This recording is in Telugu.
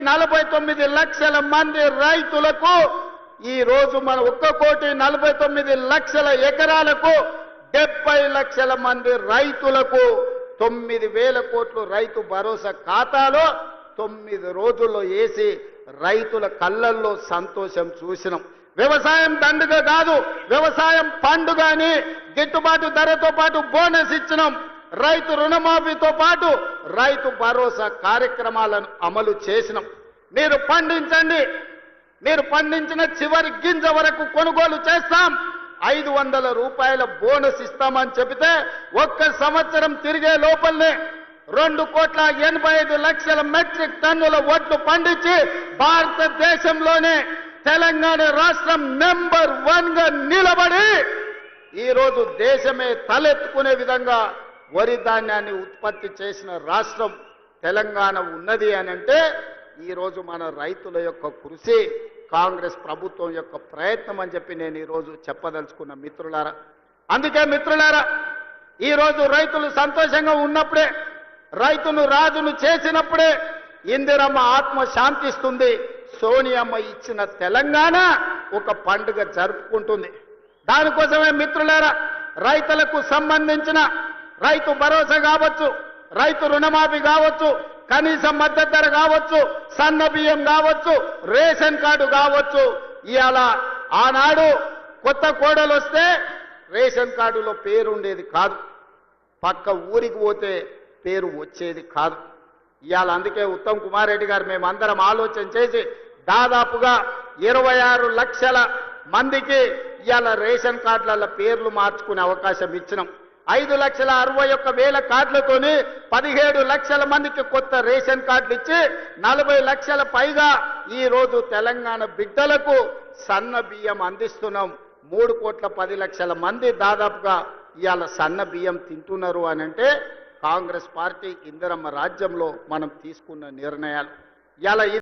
49 లక్షల మంది రైతులకు ఈ రోజు మన 1,49,00,000 ఎకరాలకు 70 లక్షల మంది రైతులకు 9,000 కోట్లు రైతు భరోసా ఖాతాలో 9 రోజుల్లో వేసి రైతుల కళ్ళల్లో సంతోషం చూసినాం. వ్యవసాయం దండుగ కాదు, వ్యవసాయం పండుగ అని గిట్టుబాటు ధరతో పాటు బోనస్ ఇచ్చినాం. రైతు రుణమాఫీతో పాటు రైతు భరోసా కార్యక్రమాలను అమలు చేసినాం. మీరు పండించండి, మీరు పండించిన చివరి గింజ వరకు కొనుగోలు చేస్తాం, 500 రూపాయల బోనస్ ఇస్తామని చెబితే ఒక్క సంవత్సరం తిరిగే లోపలనే 2,85,00,000 మెట్రిక్ టన్నుల వడ్లు పండించి భారతదేశంలోనే తెలంగాణ రాష్ట్రం నెంబర్ 1 గా నిలబడి ఈరోజు దేశమే తలెత్తుకునే విధంగా వరి ధాన్యాన్ని ఉత్పత్తి చేసిన రాష్ట్రం తెలంగాణ ఉన్నది అని అంటే ఈరోజు మన రైతుల యొక్క కృషి, కాంగ్రెస్ ప్రభుత్వం యొక్క ప్రయత్నం అని చెప్పి నేను ఈరోజు చెప్పదలుచుకున్న మిత్రులారా. అందుకే మిత్రులారా, ఈరోజు రైతులు సంతోషంగా ఉన్నప్పుడే, రైతును రాజును చేసినప్పుడే ఇందిరమ్మ ఆత్మ శాంతిస్తుంది. సోనియమ్మ ఇచ్చిన తెలంగాణ ఒక పండుగ జరుపుకుంటుంది. దానికోసమే మిత్రులారా, రైతులకు సంబంధించిన రైతు భరోసా కావచ్చు, రైతు రుణమాఫీ కావచ్చు, కనీస మద్దతు ధర కావచ్చు, సన్న బియ్యం కావచ్చు, రేషన్ కార్డు కావచ్చు. ఇవాళ ఆనాడు కొత్త కోడలు వస్తే రేషన్ కార్డులో పేరు ఉండేది కాదు, పక్క ఊరికి పోతే పేరు వచ్చేది కాదు. ఇవాళ అందుకే ఉత్తమ్ కుమార్ రెడ్డి గారు మేమందరం ఆలోచన చేసి దాదాపుగా 26 లక్షల మందికి ఇవాళ రేషన్ కార్డుల పేర్లు మార్చుకునే అవకాశం ఇచ్చినాం. 5,61,000 కార్డులతోని 17 లక్షల మందికి కొత్త రేషన్ కార్డులు ఇచ్చి 40 లక్షల పైగా ఈ రోజు తెలంగాణ బిడ్డలకు సన్న బియ్యం అందిస్తున్నాం. 3,10,00,000 మంది దాదాపుగా ఇవాళ సన్న బియ్యం తింటున్నారు అని అంటే కాంగ్రెస్ పార్టీ ఇందిరమ్మ రాజ్యంలో మనం తీసుకున్న నిర్ణయాలు. ఇవాళ